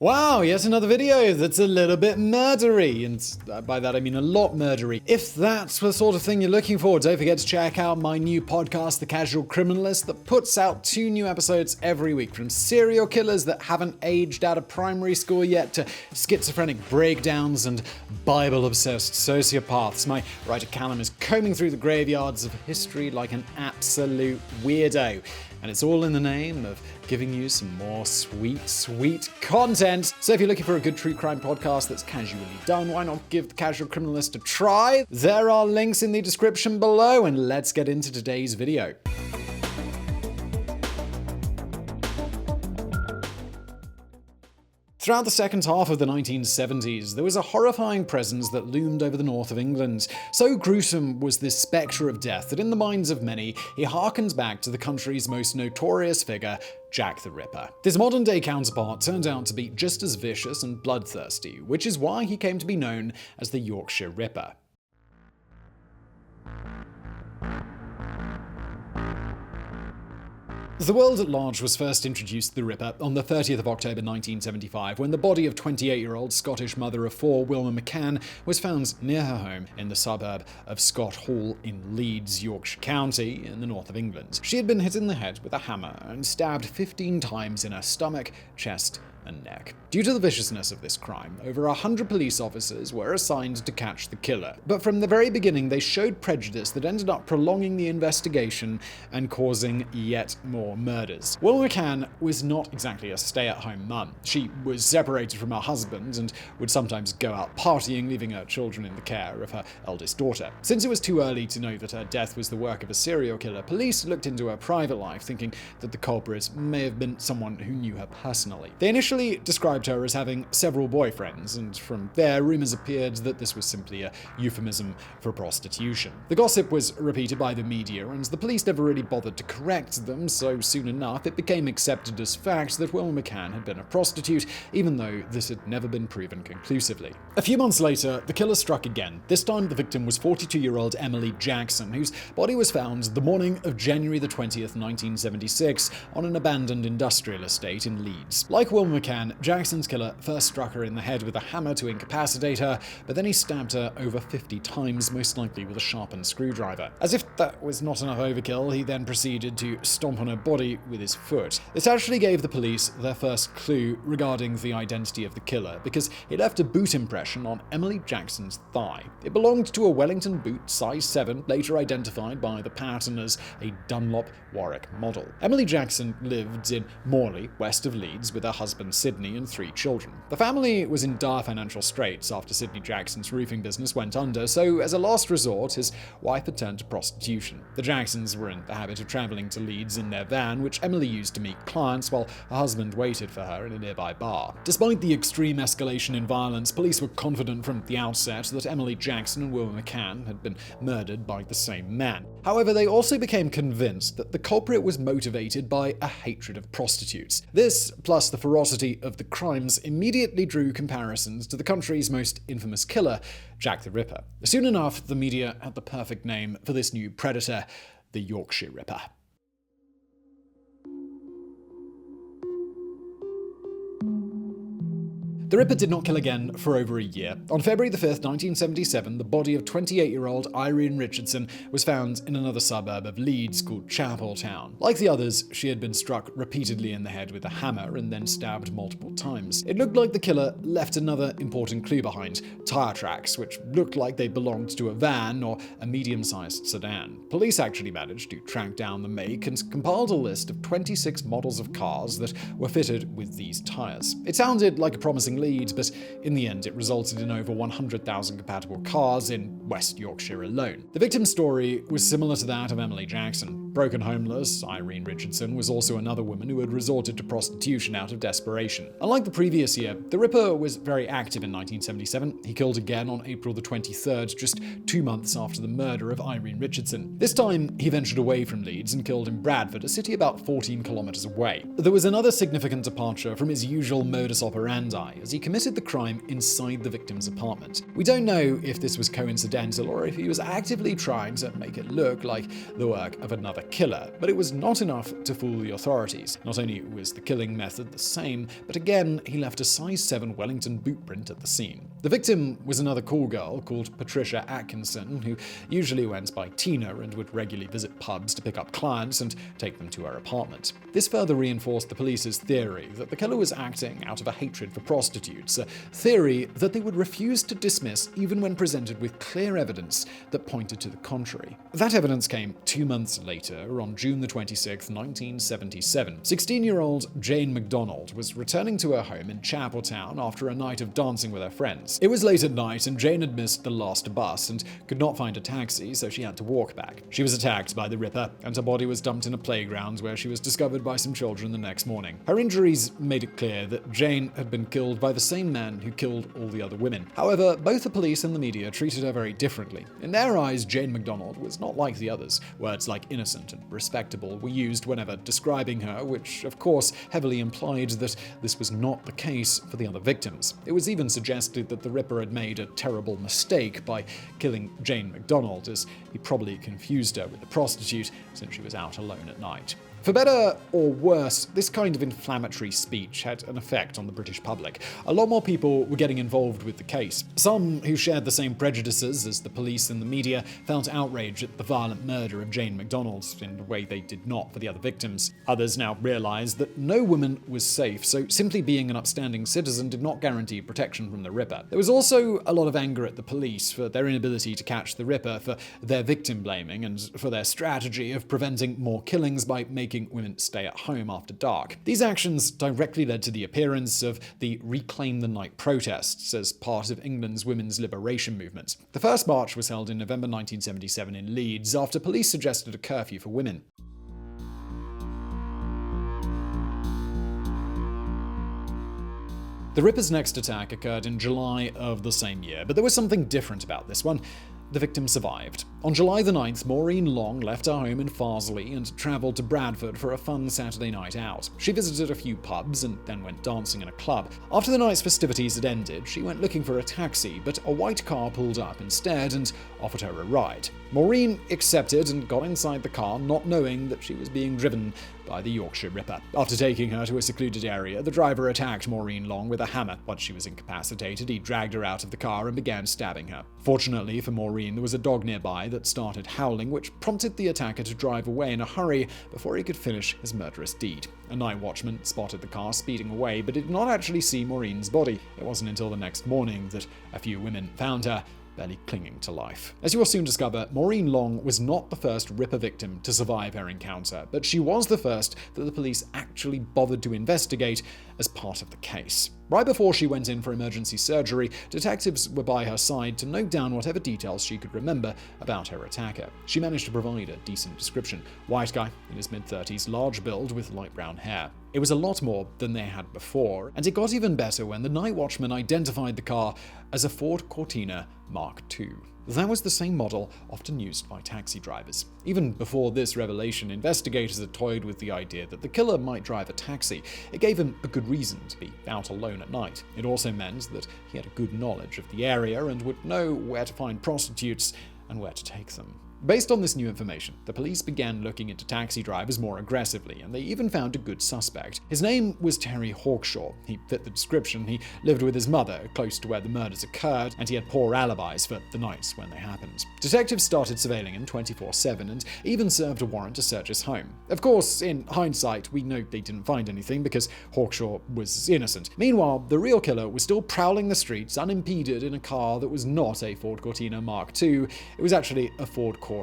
Wow, yet another video that's a little bit murdery, and by that I mean a lot murdery. If that's the sort of thing you're looking for, don't forget to check out my new podcast, The Casual Criminalist, that puts out 2 new episodes every week, from serial killers that haven't aged out of primary school yet to schizophrenic breakdowns and Bible-obsessed sociopaths. My writer Callum is combing through the graveyards of history like an absolute weirdo. And it's all in the name of giving you some more sweet, sweet content. So if you're looking for a good true crime podcast that's casually done, why not give The Casual Criminalist a try? There are links in the description below, and let's get into today's video. Throughout the second half of the 1970s, there was a horrifying presence that loomed over the north of England. So gruesome was this spectre of death that in the minds of many, he harkens back to the country's most notorious figure, Jack the Ripper. His modern-day counterpart turned out to be just as vicious and bloodthirsty, which is why he came to be known as the Yorkshire Ripper. The world at large was first introduced to the Ripper on the 30th of October 1975, when the body of 28-year-old Scottish mother of 4 Wilma McCann was found near her home in the suburb of Scott Hall in Leeds, Yorkshire County, in the north of England. She had been hit in the head with a hammer and stabbed 15 times in her stomach, chest, and neck. Due to the viciousness of this crime, over 100 police officers were assigned to catch the killer. But from the very beginning, they showed prejudice that ended up prolonging the investigation and causing yet more murders. Wilma McCann was not exactly a stay-at-home mum. She was separated from her husband and would sometimes go out partying, leaving her children in the care of her eldest daughter. Since it was too early to know that her death was the work of a serial killer, police looked into her private life, thinking that the culprit may have been someone who knew her personally. They initially described her as having several boyfriends, and from there, rumors appeared that this was simply a euphemism for prostitution. The gossip was repeated by the media, and the police never really bothered to correct them, so soon enough it became accepted as fact that Wilma McCann had been a prostitute, even though this had never been proven conclusively. A few months later, the killer struck again. This time, the victim was 42-year-old Emily Jackson, whose body was found the morning of January the 20th, 1976, on an abandoned industrial estate in Leeds. Like Wilma McCann, Jackson's killer first struck her in the head with a hammer to incapacitate her, but then he stabbed her over 50 times, most likely with a sharpened screwdriver. As if that was not enough overkill, he then proceeded to stomp on her body with his foot. This actually gave the police their first clue regarding the identity of the killer, because it left a boot impression on Emily Jackson's thigh. It belonged to a Wellington boot size 7, later identified by the pattern as a Dunlop Warwick model. Emily Jackson lived in Morley, west of Leeds, with her husband Sydney and 3 children. The family was in dire financial straits after Sydney Jackson's roofing business went under, so as a last resort, his wife had turned to prostitution. The Jacksons were in the habit of traveling to Leeds in their van, which Emily used to meet clients while her husband waited for her in a nearby bar. Despite the extreme escalation in violence, police were confident from the outset that Emily Jackson and Wilma McCann had been murdered by the same man. However, they also became convinced that the culprit was motivated by a hatred of prostitutes. This, plus the ferocity of the crimes, immediately drew comparisons to the country's most infamous killer, Jack the Ripper. Soon enough, the media had the perfect name for this new predator, the Yorkshire Ripper. The Ripper did not kill again for over a year. On February the 5th, 1977, the body of 28-year-old Irene Richardson was found in another suburb of Leeds called Chapeltown. Like the others, she had been struck repeatedly in the head with a hammer and then stabbed multiple times. It looked like the killer left another important clue behind: tire tracks, which looked like they belonged to a van or a medium-sized sedan. Police actually managed to track down the make and compiled a list of 26 models of cars that were fitted with these tires. It sounded like a promising lead, but in the end it resulted in over 100,000 compatible cars in West Yorkshire alone. The victim's story was similar to that of Emily Jackson. Broken homeless, Irene Richardson was also another woman who had resorted to prostitution out of desperation. Unlike the previous year, the Ripper was very active in 1977. He killed again on April the 23rd, just 2 months after the murder of Irene Richardson. This time, he ventured away from Leeds and killed in Bradford, a city about 14 kilometers away. There was another significant departure from his usual modus operandi, as he committed the crime inside the victim's apartment. We don't know if this was coincidental or if he was actively trying to make it look like the work of another killer, but it was not enough to fool the authorities. Not only was the killing method the same, but again, he left a size 7 Wellington boot print at the scene. The victim was another call girl called Patricia Atkinson, who usually went by Tina and would regularly visit pubs to pick up clients and take them to her apartment. This further reinforced the police's theory that the killer was acting out of a hatred for prostitutes, a theory that they would refuse to dismiss even when presented with clear evidence that pointed to the contrary. That evidence came 2 months later, on June 26, 1977. 16-year-old Jayne MacDonald was returning to her home in Chapeltown after a night of dancing with her friends. It was late at night and Jayne had missed the last bus and could not find a taxi, so she had to walk back. She was attacked by the Ripper, and her body was dumped in a playground where she was discovered by some children the next morning. Her injuries made it clear that Jayne had been killed by the same man who killed all the other women. However, both the police and the media treated her very differently. In their eyes, Jayne MacDonald was not like the others. Words like innocent and respectable were used whenever describing her, which of course heavily implied that this was not the case for the other victims. It was even suggested that the Ripper had made a terrible mistake by killing Jayne MacDonald, as he probably confused her with the prostitute since she was out alone at night. For better or worse, this kind of inflammatory speech had an effect on the British public. A lot more people were getting involved with the case. Some who shared the same prejudices as the police and the media felt outrage at the violent murder of Jayne MacDonald in a way they did not for the other victims. Others now realized that no woman was safe, so simply being an upstanding citizen did not guarantee protection from the Ripper. There was also a lot of anger at the police for their inability to catch the Ripper, for their victim blaming, and for their strategy of preventing more killings by making women stay at home after dark. These actions directly led to the appearance of the Reclaim the Night protests as part of England's women's liberation movement. The first march was held in November 1977 in Leeds after police suggested a curfew for women. The Ripper's next attack occurred in July of the same year, but there was something different about this one. The victim survived. On July the 9th, Maureen Long left her home in Farsley and travelled to Bradford for a fun Saturday night out. She visited a few pubs and then went dancing in a club. After the night's festivities had ended, she went looking for a taxi, but a white car pulled up instead and offered her a ride. Maureen accepted and got inside the car, not knowing that she was being driven by the Yorkshire Ripper. After taking her to a secluded area, the driver attacked Maureen Long with a hammer. Once she was incapacitated, he dragged her out of the car and began stabbing her. Fortunately for Maureen, there was a dog nearby that started howling, which prompted the attacker to drive away in a hurry before he could finish his murderous deed. A night watchman spotted the car speeding away, but did not actually see Maureen's body. It wasn't until the next morning that a few women found her, barely clinging to life. As you will soon discover, Maureen Long was not the first Ripper victim to survive her encounter, but she was the first that the police actually bothered to investigate as part of the case. Right before she went in for emergency surgery, detectives were by her side to note down whatever details she could remember about her attacker. She managed to provide a decent description. White guy, in his mid-30s, large build with light brown hair. It was a lot more than they had before, and it got even better when the night watchman identified the car as a Ford Cortina Mark II. That was the same model often used by taxi drivers. Even before this revelation, investigators had toyed with the idea that the killer might drive a taxi. It gave him a good reason to be out alone at night. It also meant that he had a good knowledge of the area and would know where to find prostitutes and where to take them. Based on this new information, the police began looking into taxi drivers more aggressively, and they even found a good suspect. His name was Terry Hawkshaw. He fit the description. He lived with his mother, close to where the murders occurred, and he had poor alibis for the nights when they happened. Detectives started surveilling him 24/7 and even served a warrant to search his home. Of course, in hindsight, we know they didn't find anything because Hawkshaw was innocent. Meanwhile, the real killer was still prowling the streets unimpeded in a car that was not a Ford Cortina Mark II. It was actually a Ford Corsair.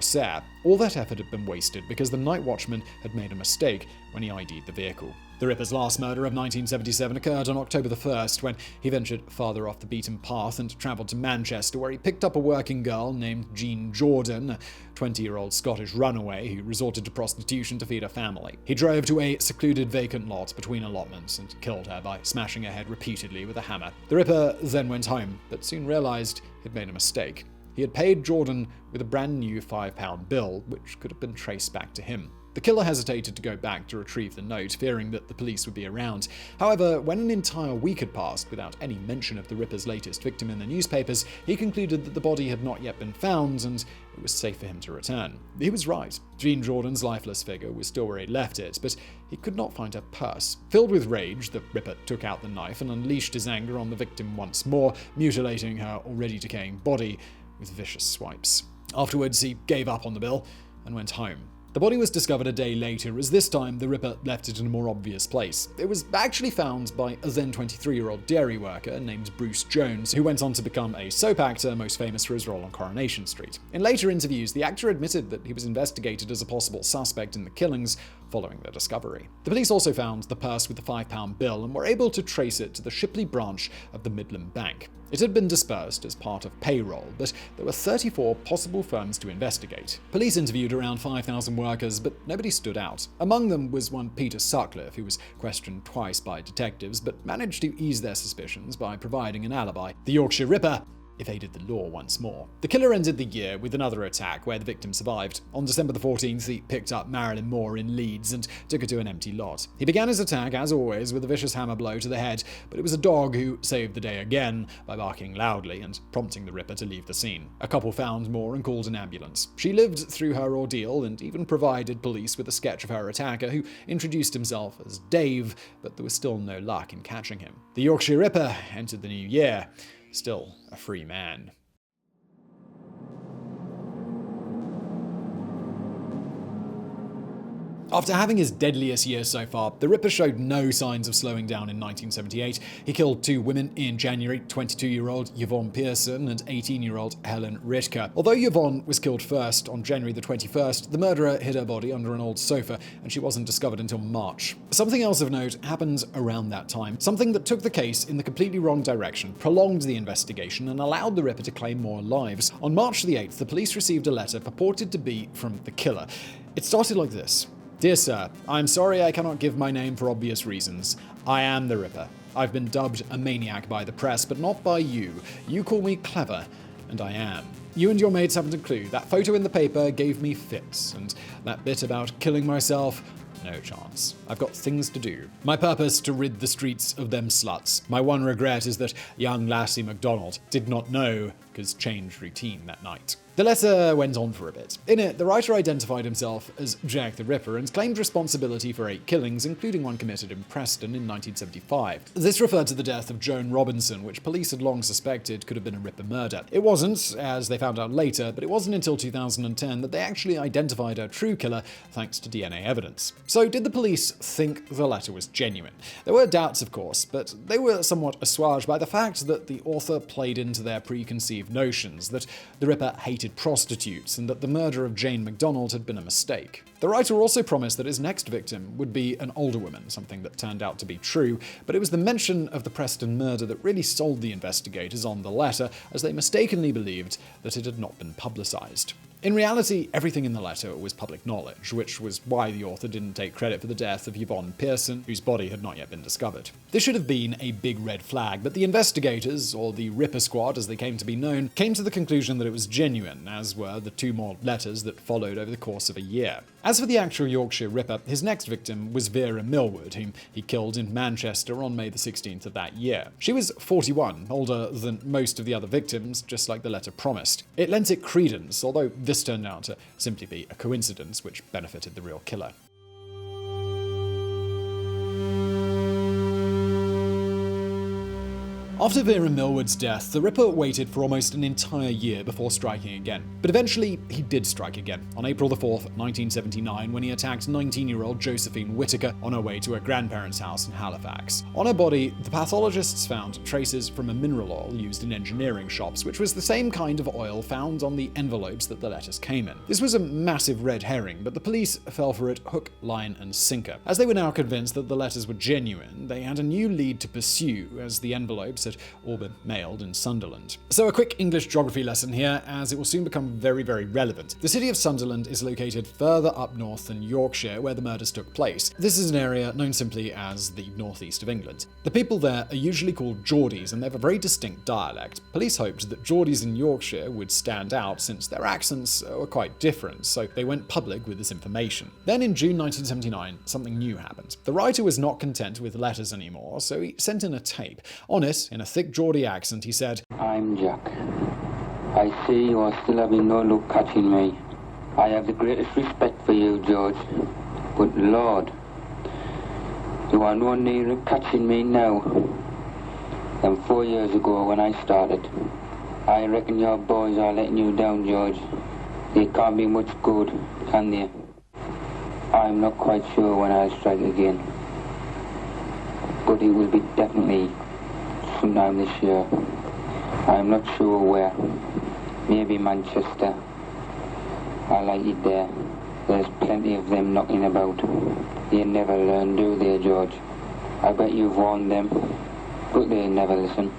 All that effort had been wasted because the night watchman had made a mistake when he ID'd the vehicle. The Ripper's last murder of 1977 occurred on October the 1st, when he ventured farther off the beaten path and travelled to Manchester, where he picked up a working girl named Jean Jordan, a 20-year-old Scottish runaway who resorted to prostitution to feed her family. He drove to a secluded vacant lot between allotments and killed her by smashing her head repeatedly with a hammer. The Ripper then went home, but soon realised he'd made a mistake. He had paid Jordan with a brand new £5 bill, which could have been traced back to him. The The killer hesitated to go back to retrieve the note, fearing that the police would be around. However, when an entire week had passed without any mention of the Ripper's latest victim in the newspapers, he concluded that the body had not yet been found and it was safe for him to return. He was right. Jean Jordan's lifeless figure was still where he'd left it, but he could not find her purse. Filled with rage, the Ripper took out the knife and unleashed his anger on the victim once more, mutilating her already decaying body with vicious swipes. Afterwards, he gave up on the bill and went home. The body was discovered a day later, as this time the Ripper left it in a more obvious place. It was actually found by a then 23-year-old dairy worker named Bruce Jones, who went on to become a soap actor most famous for his role on Coronation Street. In later interviews, the actor admitted that he was investigated as a possible suspect in the killings following their discovery. The police also found the purse with the £5 bill and were able to trace it to the Shipley branch of the Midland Bank. It had been dispersed as part of payroll, but there were 34 possible firms to investigate. Police interviewed around 5,000 workers, but nobody stood out. Among them was one Peter Sutcliffe, who was questioned twice by detectives, but managed to ease their suspicions by providing an alibi. The Yorkshire Ripper evaded the law once more. The killer ended the year with another attack where the victim survived. On December the 14th, he picked up Marilyn Moore in Leeds and took her to an empty lot. He began his attack, as always, with a vicious hammer blow to the head, but it was a dog who saved the day again by barking loudly and prompting the Ripper to leave the scene. A couple found Moore and called an ambulance. She lived through her ordeal and even provided police with a sketch of her attacker, who introduced himself as Dave, but there was still no luck in catching him. The Yorkshire Ripper entered the new year still a free man. After having his deadliest year so far, the Ripper showed no signs of slowing down in 1978. He killed 2 women in January, 22-year-old Yvonne Pearson and 18-year-old Irene Richardson. Although Yvonne was killed first on January the 21st, the murderer hid her body under an old sofa and she wasn't discovered until March. Something else of note happened around that time, something that took the case in the completely wrong direction, prolonged the investigation and allowed the Ripper to claim more lives. On March the 8th, the police received a letter purported to be from the killer. It started like this. Dear Sir, I'm sorry I cannot give my name for obvious reasons. I am the Ripper. I've been dubbed a maniac by the press, but not by you. You call me clever, and I am. You and your mates haven't a clue. That photo in the paper gave me fits, and that bit about killing myself, no chance. I've got things to do. My purpose to rid the streets of them sluts. My one regret is that young lassie MacDonald did not know, because changed routine that night. The letter went on for a bit. In it, the writer identified himself as Jack the Ripper and claimed responsibility for 8 killings, including one committed in Preston in 1975. This referred to the death of Joan Robinson, which police had long suspected could have been a Ripper murder. It wasn't, as they found out later, but it wasn't until 2010 that they actually identified her true killer thanks to DNA evidence. So did the police think the letter was genuine? There were doubts, of course, but they were somewhat assuaged by the fact that the author played into their preconceived notions, that the Ripper hated prostitutes and that the murder of Jayne MacDonald had been a mistake. The writer also promised that his next victim would be an older woman, something that turned out to be true, but it was the mention of the Preston murder that really sold the investigators on the letter, as they mistakenly believed that it had not been publicized. In reality, everything in the letter was public knowledge, which was why the author didn't take credit for the death of Yvonne Pearson, whose body had not yet been discovered. This should have been a big red flag, but the investigators, or the Ripper Squad as they came to be known, came to the conclusion that it was genuine, as were the 2 more letters that followed over the course of a year. As for the actual Yorkshire Ripper, his next victim was Vera Millward, whom he killed in Manchester on May the 16th of that year. She was 41, older than most of the other victims, just like the letter promised. It lent it credence, although this turned out to simply be a coincidence which benefited the real killer. After Vera Millward's death, the Ripper waited for almost an entire year before striking again. But eventually, he did strike again, on April the 4th, 1979, when he attacked 19-year-old Josephine Whitaker on her way to her grandparents' house in Halifax. On her body, the pathologists found traces from a mineral oil used in engineering shops, which was the same kind of oil found on the envelopes that the letters came in. This was a massive red herring, but the police fell for it hook, line, and sinker. As they were now convinced that the letters were genuine, they had a new lead to pursue, as the envelopes had had all been mailed in Sunderland. So a quick English geography lesson here, as it will soon become very, very relevant. The city of Sunderland is located further up north than Yorkshire, where the murders took place. This is an area known simply as the northeast of England. The people there are usually called Geordies, and they have a very distinct dialect. Police hoped that Geordies in Yorkshire would stand out since their accents were quite different, so they went public with this information. Then in June 1979, something new happened. The writer was not content with letters anymore, so he sent in a tape. On it, in a thick Geordie accent, he said, "I'm Jack. I see you are still having no luck catching me. I have the greatest respect for you, George. But Lord, you are no nearer catching me now than 4 years ago when I started. I reckon your boys are letting you down, George. They can't be much good, can they? I'm not quite sure when I'll strike again, but it will be definitely sometime this year. I'm not sure where. Maybe Manchester. I like it there. There's plenty of them knocking about. They never learn, do they, George? I bet you've warned them, but they never listen."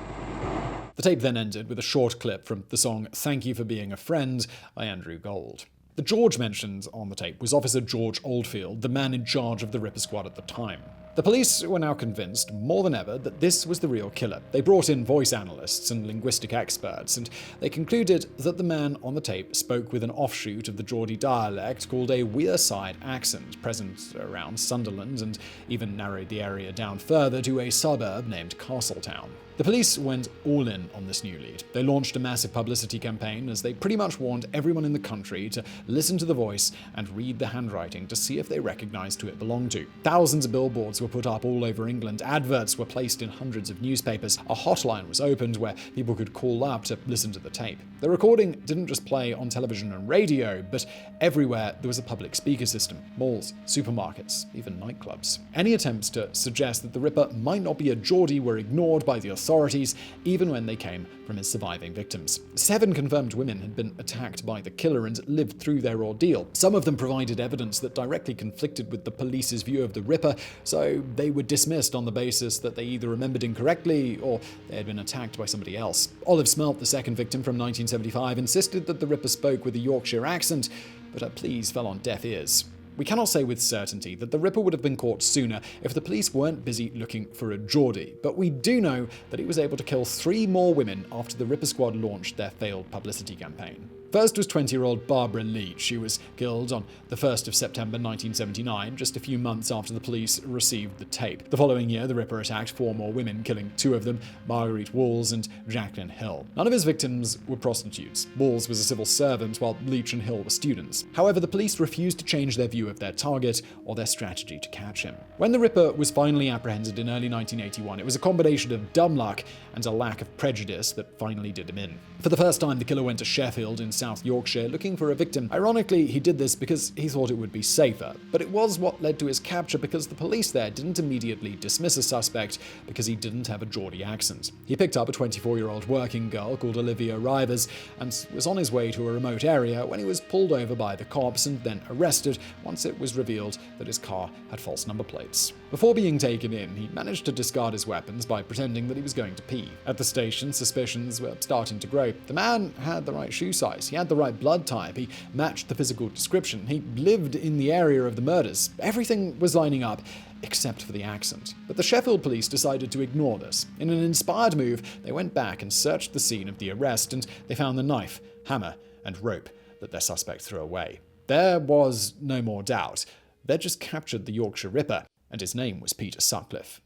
The tape then ended with a short clip from the song "Thank You for Being a Friend" by Andrew Gold. The George mentioned on the tape was Officer George Oldfield, the man in charge of the Ripper Squad at the time. The police were now convinced, more than ever, that this was the real killer. They brought in voice analysts and linguistic experts, and they concluded that the man on the tape spoke with an offshoot of the Geordie dialect called a Wearside accent, present around Sunderland, and even narrowed the area down further to a suburb named Castletown. The police went all in on this new lead. They launched a massive publicity campaign as they pretty much warned everyone in the country to listen to the voice and read the handwriting to see if they recognized who it belonged to. Thousands of billboards were put up all over England. Adverts were placed in hundreds of newspapers. A hotline was opened where people could call up to listen to the tape. The recording didn't just play on television and radio, but everywhere there was a public speaker system. Malls, supermarkets, even nightclubs. Any attempts to suggest that the Ripper might not be a Geordie were ignored by the authorities, even when they came from his surviving victims. 7 confirmed women had been attacked by the killer and lived through their ordeal. Some of them provided evidence that directly conflicted with the police's view of the Ripper, so they were dismissed on the basis that they either remembered incorrectly or they had been attacked by somebody else. Olive Smelt, the second victim from 1975, insisted that the Ripper spoke with a Yorkshire accent, but her pleas fell on deaf ears. We cannot say with certainty that the Ripper would have been caught sooner if the police weren't busy looking for a Geordie, but we do know that he was able to kill 3 more women after the Ripper Squad launched their failed publicity campaign. First was 20-year-old Barbara Leach. She was killed on the 1st of September 1979, just a few months after the police received the tape. The following year, the Ripper attacked 4 more women, killing 2 of them, Marguerite Walls and Jacqueline Hill. None of his victims were prostitutes. Walls was a civil servant, while Leach and Hill were students. However, the police refused to change their view of their target or their strategy to catch him. When the Ripper was finally apprehended in early 1981, it was a combination of dumb luck and a lack of prejudice that finally did him in. For the first time, the killer went to Sheffield in South Yorkshire looking for a victim. Ironically, he did this because he thought it would be safer, but it was what led to his capture because the police there didn't immediately dismiss a suspect because he didn't have a Geordie accent. He picked up a 24-year-old working girl called Olivia Rivers and was on his way to a remote area when he was pulled over by the cops and then arrested once it was revealed that his car had false number plates. Before being taken in, he managed to discard his weapons by pretending that he was going to pee. At the station, suspicions were starting to grow. The man had the right shoe size, he had the right blood type, he matched the physical description, he lived in the area of the murders. Everything was lining up, except for the accent. But the Sheffield police decided to ignore this. In an inspired move, they went back and searched the scene of the arrest, and they found the knife, hammer, and rope that their suspect threw away. There was no more doubt. They'd just captured the Yorkshire Ripper, and his name was Peter Sutcliffe.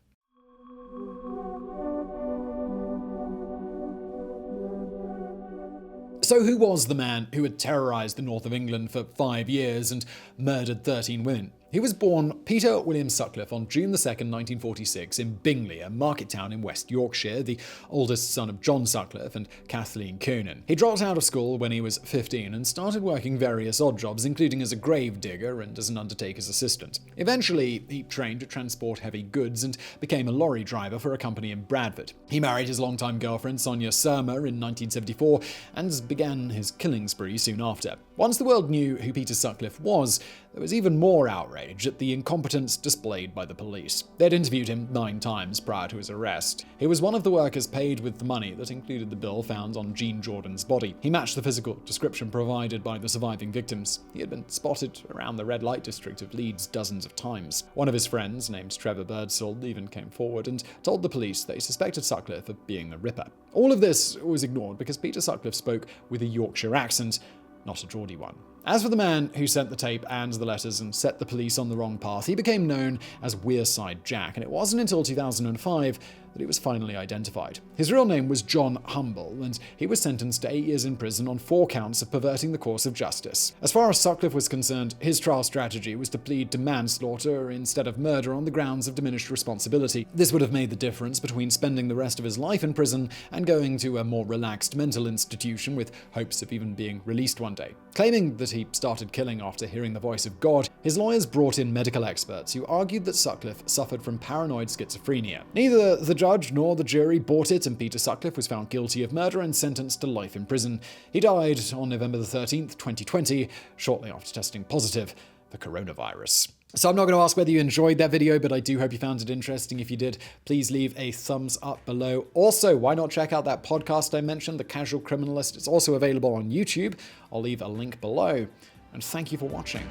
So who was the man who had terrorised the north of England for 5 years and murdered 13 women? He was born Peter William Sutcliffe on June 2nd, 1946 in Bingley, a market town in West Yorkshire, the oldest son of John Sutcliffe and Kathleen Coonan. He dropped out of school when he was 15 and started working various odd jobs, including as a grave digger and as an undertaker's assistant. Eventually, he trained to transport heavy goods and became a lorry driver for a company in Bradford. He married his longtime girlfriend Sonia Surma in 1974 and began his killing spree soon after. Once the world knew who Peter Sutcliffe was, there was even more outrage at the incompetence displayed by the police. They'd interviewed him 9 times prior to his arrest. He was one of the workers paid with the money that included the bill found on Jean Jordan's body. He matched the physical description provided by the surviving victims. He had been spotted around the red light district of Leeds dozens of times. One of his friends, named Trevor Birdsall, even came forward and told the police they suspected Sutcliffe of being the Ripper. All of this was ignored because Peter Sutcliffe spoke with a Yorkshire accent, not a Geordie one. As for the man who sent the tape and the letters and set the police on the wrong path, he became known as Wearside Jack, and it wasn't until 2005 that he was finally identified. His real name was John Humble, and he was sentenced to 8 years in prison on 4 counts of perverting the course of justice. As far as Sutcliffe was concerned, his trial strategy was to plead to manslaughter instead of murder on the grounds of diminished responsibility. This would have made the difference between spending the rest of his life in prison and going to a more relaxed mental institution with hopes of even being released one day. Claiming that he started killing after hearing the voice of God, his lawyers brought in medical experts who argued that Sutcliffe suffered from paranoid schizophrenia. Neither the judge nor the jury bought it, and Peter Sutcliffe was found guilty of murder and sentenced to life in prison. He died on November 13th, 2020, shortly after testing positive for coronavirus. So I'm not going to ask whether you enjoyed that video, but I do hope you found it interesting. If you did, please leave a thumbs up below. Also, why not check out that podcast I mentioned, The Casual Criminalist? It's also available on YouTube. I'll leave a link below. And thank you for watching.